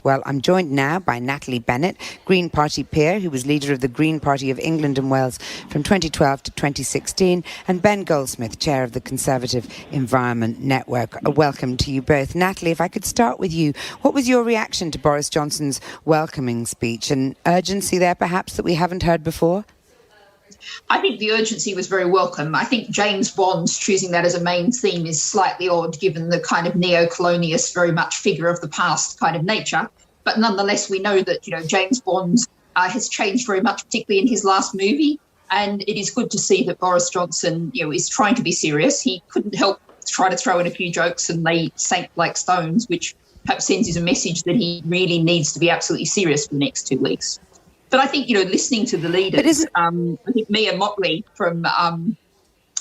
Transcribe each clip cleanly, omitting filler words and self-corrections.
Well, I'm joined now by Natalie Bennett, Green Party peer, who was leader of the Green Party of England and Wales from 2012 to 2016, and Ben Goldsmith, chair of the Conservative Environment Network. Welcome to you both. Natalie, if I could start with you, what was your reaction to Boris Johnson's welcoming speech? An urgency there, perhaps, that we haven't heard before? I think the urgency was very welcome. I think James Bond's choosing that as a main theme is slightly odd, given the kind of neo-colonialist, very much figure of the past kind of nature. But nonetheless, we know that, James Bond has changed very much, particularly in his last movie. And it is good to see that Boris Johnson, is trying to be serious. He couldn't help try to throw in a few jokes and they sank like stones, which perhaps sends us a message that he really needs to be absolutely serious for the next 2 weeks. But I think, listening to the leaders, I think Mia Mottley from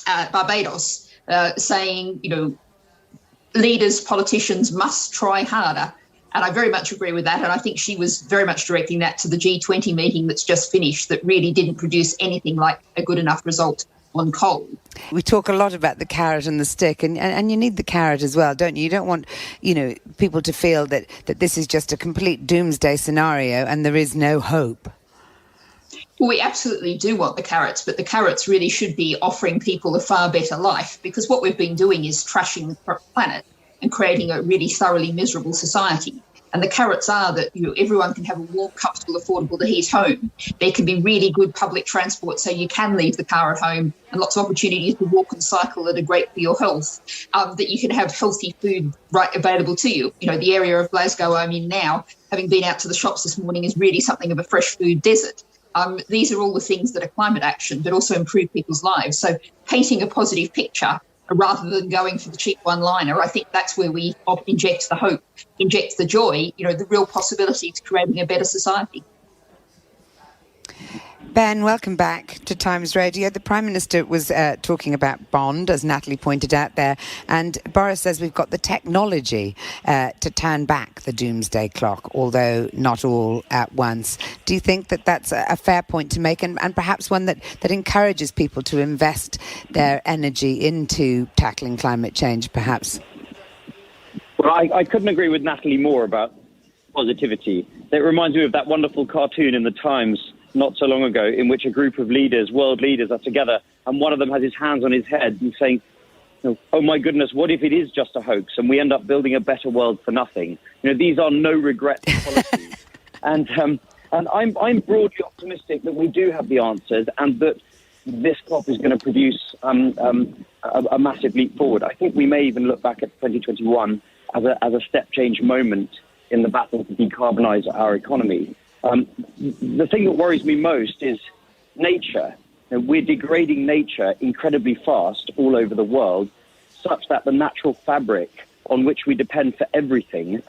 Barbados saying, leaders, politicians must try harder. And I very much agree with that. And I think she was very much directing that to the G20 meeting that's just finished that really didn't produce anything like a good enough result on coal. We talk a lot about the carrot and the stick, and you need the carrot as well, don't you? You don't want, people to feel that this is just a complete doomsday scenario and there is no hope. Well, we absolutely do want the carrots, but the carrots really should be offering people a far better life, because what we've been doing is trashing the planet and creating a really thoroughly miserable society. And the carrots are that everyone can have a warm, comfortable, affordable to heat home. There can be really good public transport so you can leave the car at home, and lots of opportunities to walk and cycle that are great for your health, that you can have healthy food right available to you. The area of Glasgow I'm in now, having been out to the shops this morning, is really something of a fresh food desert. These are all the things that are climate action, but also improve people's lives. So painting a positive picture rather than going for the cheap one-liner, I think that's where we inject the hope, inject the joy, the real possibility to creating a better society. Ben, welcome back to Times Radio. The Prime Minister was talking about Bond, as Natalie pointed out there, and Boris says we've got the technology to turn back the doomsday clock, although not all at once. Do you think that that's a fair point to make, and perhaps one that encourages people to invest their energy into tackling climate change, perhaps? Well, I couldn't agree with Natalie more about positivity. It reminds me of that wonderful cartoon in the Times not so long ago, in which a group of leaders, world leaders, are together, and one of them has his hands on his head and saying, oh my goodness, what if it is just a hoax and we end up building a better world for nothing? These are no regrets policies. and I'm broadly optimistic that we do have the answers, and that this COP is going to produce a massive leap forward. I think we may even look back at 2021 as a step change moment in the battle to decarbonise our economy. The thing that worries me most is nature. We're degrading nature incredibly fast all over the world, such that the natural fabric on which we depend for everything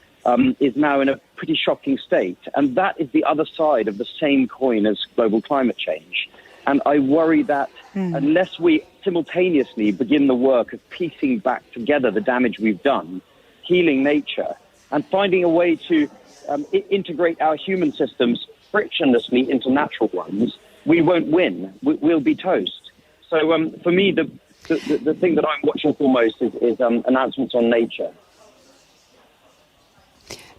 is now in a pretty shocking state. And that is the other side of the same coin as global climate change. And I worry that unless we simultaneously begin the work of piecing back together the damage we've done, healing nature, and finding a way to integrate our human systems frictionlessly into natural ones, we won't win. We'll be toast. So for me, the thing that I'm watching for most is announcements on nature.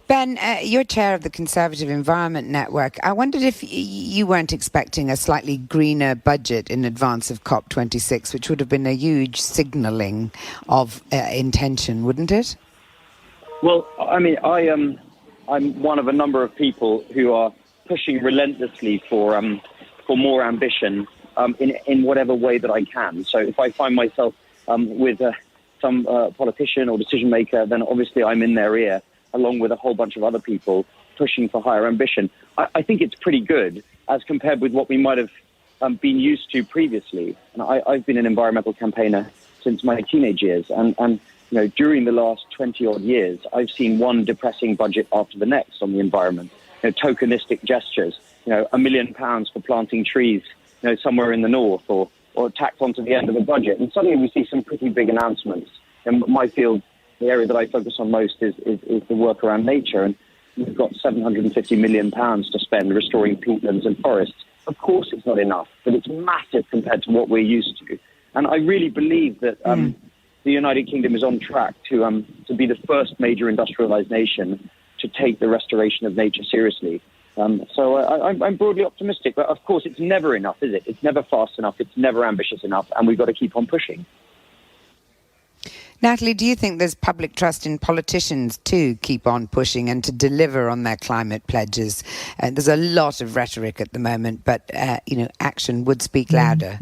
Ben, you're chair of the Conservative Environment Network. I wondered if you weren't expecting a slightly greener budget in advance of Cop26, which would have been a huge signalling of intention, wouldn't it? Well, I mean, I'm one of a number of people who are pushing relentlessly for more ambition in whatever way that I can. So if I find myself with some politician or decision maker, then obviously I'm in their ear, along with a whole bunch of other people pushing for higher ambition. I think it's pretty good as compared with what we might have been used to previously. And I've been an environmental campaigner since my teenage years, and during the last 20-odd years, I've seen one depressing budget after the next on the environment. Tokenistic gestures, £1 million for planting trees, somewhere in the north, or tacked onto the end of the budget. And suddenly we see some pretty big announcements. In my field, the area that I focus on most is the work around nature. And we've got £750 million to spend restoring peatlands and forests. Of course it's not enough, but it's massive compared to what we're used to. And I really believe that the United Kingdom is on track to be the first major industrialized nation to take the restoration of nature seriously. So I'm broadly optimistic, but of course it's never enough, is it? It's never fast enough, it's never ambitious enough, and we've got to keep on pushing. Natalie, do you think there's public trust in politicians to keep on pushing and to deliver on their climate pledges? There's a lot of rhetoric at the moment, but action would speak louder.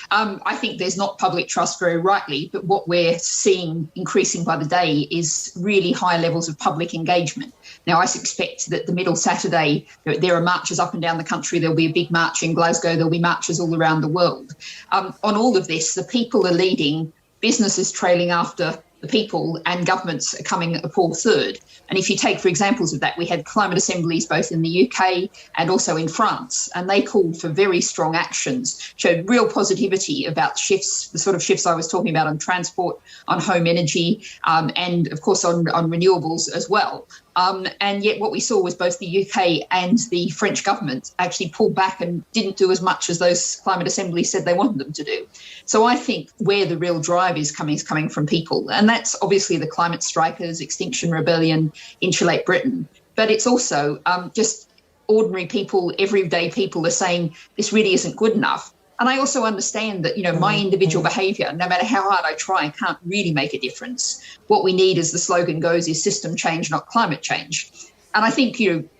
I think there's not public trust very rightly, but what we're seeing increasing by the day is really high levels of public engagement. Now, I suspect that the middle Saturday, there are marches up and down the country. There'll be a big march in Glasgow. There'll be marches all around the world. On all of this, the people are leading, businesses trailing after the people, and governments are coming a poor third. And if you take, for examples of that, we had climate assemblies both in the UK and also in France, and they called for very strong actions, showed real positivity about shifts, the sort of shifts I was talking about on transport, on home energy, and of course on renewables as well. And yet what we saw was both the UK and the French government actually pulled back and didn't do as much as those climate assemblies said they wanted them to do. So I think where the real drive is coming from people. And that's obviously the climate strikers, Extinction Rebellion, Insulate Britain. But it's also just ordinary people, everyday people are saying this really isn't good enough. And I also understand that, my individual behaviour, no matter how hard I try, can't really make a difference. What we need, as the slogan goes, is system change, not climate change. And I think,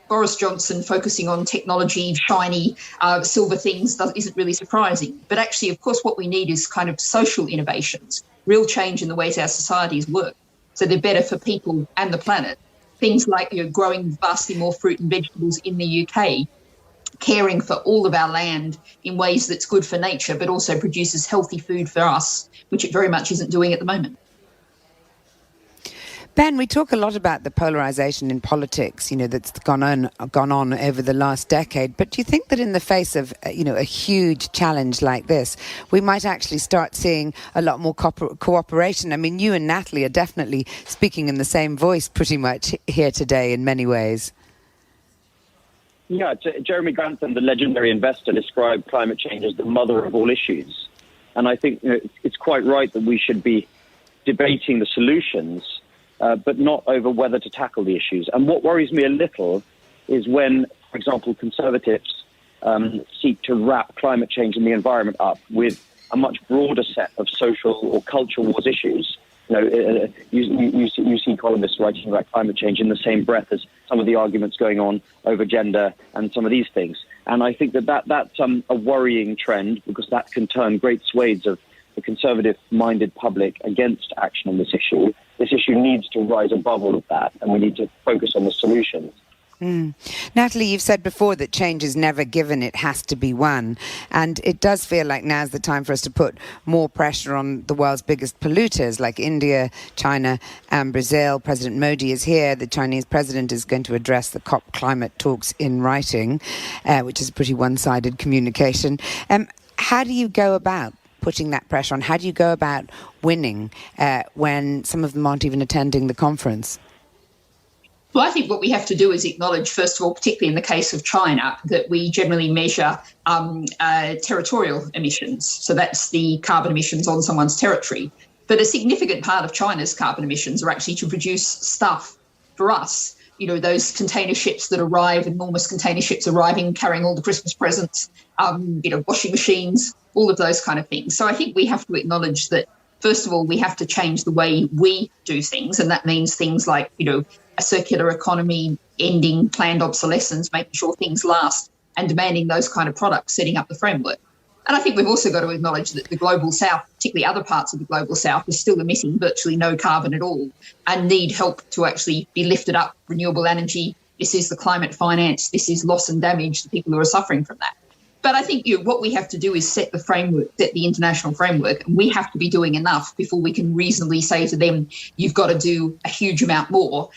Boris Johnson focusing on technology, shiny, silver things isn't really surprising. But actually, of course, what we need is kind of social innovations, real change in the ways our societies work. So they're better for people and the planet. Things like growing vastly more fruit and vegetables in the UK, caring for all of our land in ways that's good for nature, but also produces healthy food for us, which it very much isn't doing at the moment. Ben, we talk a lot about the polarisation in politics, that's gone on over the last decade. But do you think that in the face of, a huge challenge like this, we might actually start seeing a lot more cooperation? I mean, you and Natalie are definitely speaking in the same voice pretty much here today in many ways. Yeah, Jeremy Grantham, the legendary investor, described climate change as the mother of all issues. And I think it's quite right that we should be debating the solutions, but not over whether to tackle the issues. And what worries me a little is when, for example, Conservatives seek to wrap climate change and the environment up with a much broader set of social or cultural wars issues. You see columnists writing about climate change in the same breath as some of the arguments going on over gender and some of these things. And I think that's a worrying trend, because that can turn great swathes of the conservative-minded public against action on this issue. This issue needs to rise above all of that, and we need to focus on the solutions. Natalie, you've said before that change is never given, it has to be won. And it does feel like now's the time for us to put more pressure on the world's biggest polluters like India, China and Brazil. President Modi is here. The Chinese president is going to address the COP climate talks in writing, which is a pretty one-sided communication. How do you go about putting that pressure on? How do you go about winning when some of them aren't even attending the conference? Well, I think what we have to do is acknowledge, first of all, particularly in the case of China, that we generally measure territorial emissions. So that's the carbon emissions on someone's territory. But a significant part of China's carbon emissions are actually to produce stuff for us. Those container ships that arrive, enormous container ships arriving, carrying all the Christmas presents, washing machines, all of those kind of things. So I think we have to acknowledge that, first of all, we have to change the way we do things. And that means things like, a circular economy, ending planned obsolescence, making sure things last, and demanding those kind of products, setting up the framework. And I think we've also got to acknowledge that the global south, particularly other parts of the global south, is still emitting virtually no carbon at all and need help to actually be lifted up. Renewable energy, this is the climate finance, this is loss and damage, the people who are suffering from that. But I think what we have to do is set the framework, set the international framework, and we have to be doing enough before we can reasonably say to them, you've got to do a huge amount more.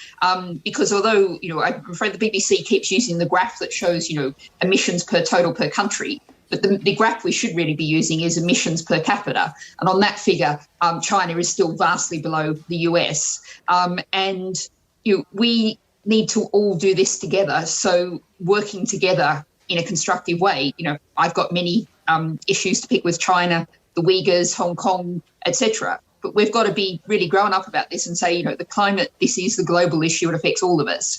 Because although, I'm afraid the BBC keeps using the graph that shows, emissions per country, but the graph we should really be using is emissions per capita. And on that figure, China is still vastly below the US. And we need to all do this together. So working together in a constructive way. I've got many issues to pick with China, the Uyghurs, Hong Kong, etc. But we've got to be really grown up about this and say, the climate, this is the global issue. It affects all of us.